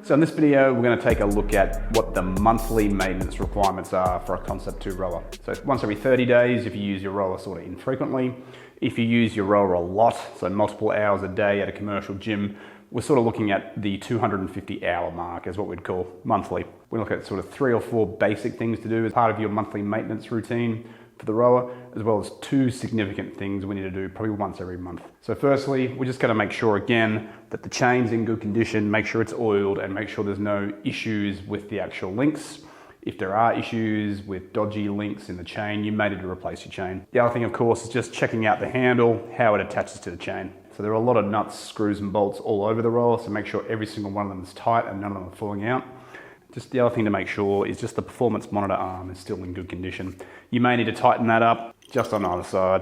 So in this video, we're going to take a look at what the monthly maintenance requirements are for a Concept 2 rower. So once every 30 days if you use your rower sort of infrequently. If you use your rower a lot, so multiple hours a day at a commercial gym, we're sort of looking at the 250 hour mark is what we'd call monthly. We look at sort of 3 or 4 basic things to do as part of your monthly maintenance routine for the rower, as well as 2 significant things we need to do probably once every month. So firstly, we're just going to make sure again that the chain's in good condition, make sure it's oiled, and make sure there's no issues with the actual links. If there are issues with dodgy links in the chain, you may need to replace your chain. The other thing, of course, is just checking out the handle, how it attaches to the chain. So there are a lot of nuts, screws, and bolts all over the roller, so make sure every single one of them is tight and none of them are falling out. Just the other thing to make sure is just the performance monitor arm is still in good condition. You may need to tighten that up just on either side.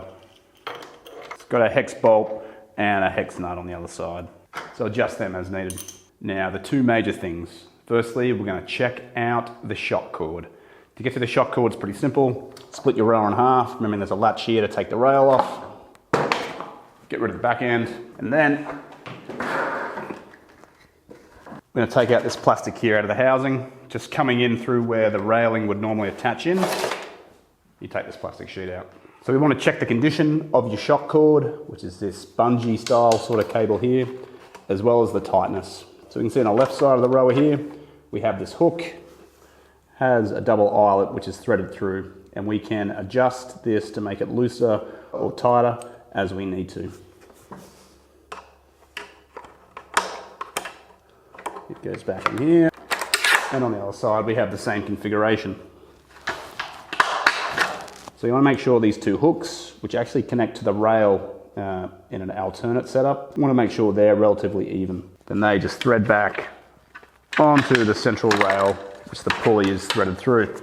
It's got a hex bolt and a hex nut on the other side. So adjust them as needed. Now the 2 major things. Firstly, we're going to check out the shock cord. To get to the shock cord, it's pretty simple. Split your roller in half. Remember there's a latch here to take the rail off. Get rid of the back end. And then we're going to take out this plastic here out of the housing, just coming in through where the railing would normally attach in. You take this plastic sheet out. So we want to check the condition of your shock cord, which is this bungee style sort of cable here, as well as the tightness. So we can see on the left side of the rower here, we have this hook, has a double eyelet which is threaded through, and we can adjust this to make it looser or tighter as we need to. It goes back in here, and on the other side we have the same configuration. So you want to make sure these 2 hooks, which actually connect to the rail in an alternate setup, you want to make sure they're relatively even. Then they just thread back onto the central rail, which the pulley is threaded through.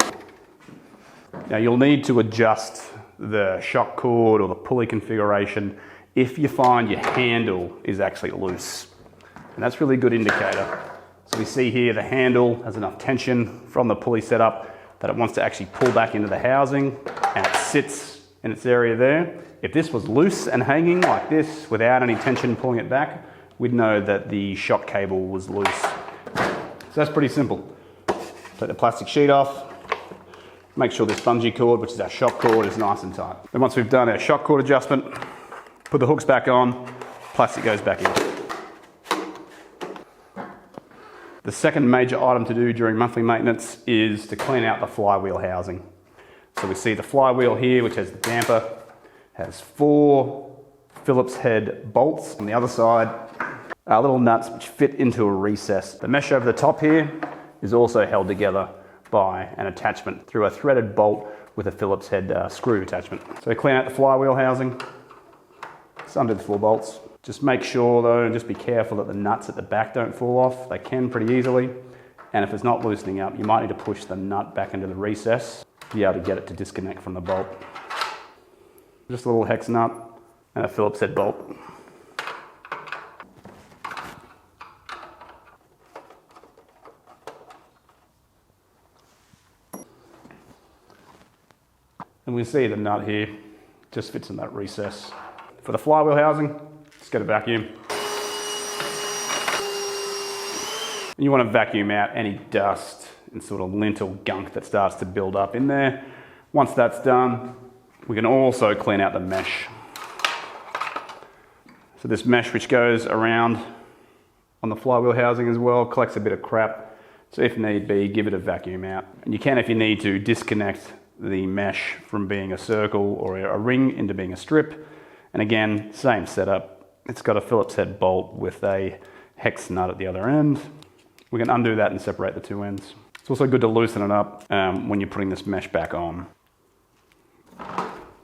Now you'll need to adjust the shock cord or the pulley configuration if you find your handle is actually loose. And that's really a good indicator. So we see here the handle has enough tension from the pulley setup that it wants to actually pull back into the housing, and it sits in its area there. If this was loose and hanging like this without any tension pulling it back, we'd know that the shock cable was loose. So that's pretty simple. Take the plastic sheet off, make sure this bungee cord, which is our shock cord, is nice and tight. Then once we've done our shock cord adjustment, put the hooks back on, plastic goes back in. The second major item to do during monthly maintenance is to clean out the flywheel housing. So we see the flywheel here, which has the damper, has 4 Phillips head bolts. On the other side are little nuts which fit into a recess. The mesh over the top here is also held together by an attachment through a threaded bolt with a Phillips head screw attachment. So clean out the flywheel housing, just undo the 4 bolts. Just make sure though, and just be careful that the nuts at the back don't fall off. They can pretty easily. And if it's not loosening up, you might need to push the nut back into the recess to be able to get it to disconnect from the bolt. Just a little hex nut and a Phillips head bolt. And we see the nut here just fits in that recess. For the flywheel housing, just get a vacuum. And you want to vacuum out any dust and sort of lint or gunk that starts to build up in there. Once that's done, we can also clean out the mesh. So this mesh which goes around on the flywheel housing as well collects a bit of crap. So if need be, give it a vacuum out. And you can, if you need to, disconnect the mesh from being a circle or a ring into being a strip. And again, same setup. It's got a Phillips head bolt with a hex nut at the other end. We can undo that and separate the 2 ends. It's also good to loosen it up when you're putting this mesh back on.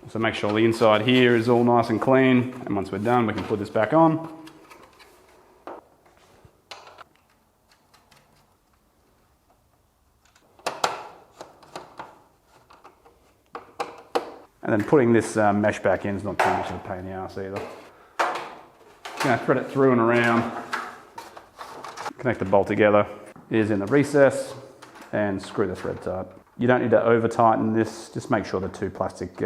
So make sure the inside here is all nice and clean. And once we're done, we can put this back on. And then putting this mesh back in is not too much of a pain in the ass either. Just going to thread it through and around, connect the bolt together. It is in the recess, and screw the thread tight. You don't need to over tighten this, just make sure the 2 plastic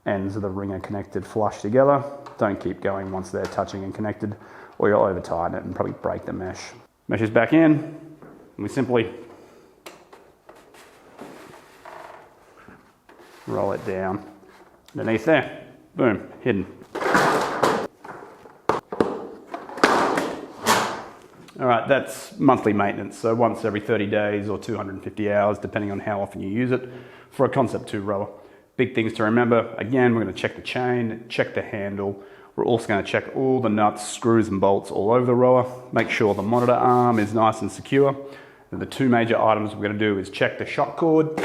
ends of the ring are connected flush together. Don't keep going once they're touching and connected, or you'll over tighten it and probably break the mesh. Mesh is back in, And we simply roll it down underneath there. Boom, hidden. All right, that's monthly maintenance, so once every 30 days or 250 hours, depending on how often you use it, for a Concept 2 rower. Big things to remember, again, we're going to check the chain, check the handle. We're also going to check all the nuts, screws and bolts all over the rower, make sure the monitor arm is nice and secure. And the two major items we're going to do is check the shock cord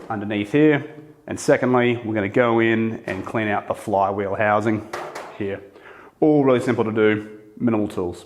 underneath here, and secondly, we're going to go in and clean out the flywheel housing here. All really simple to do, minimal tools.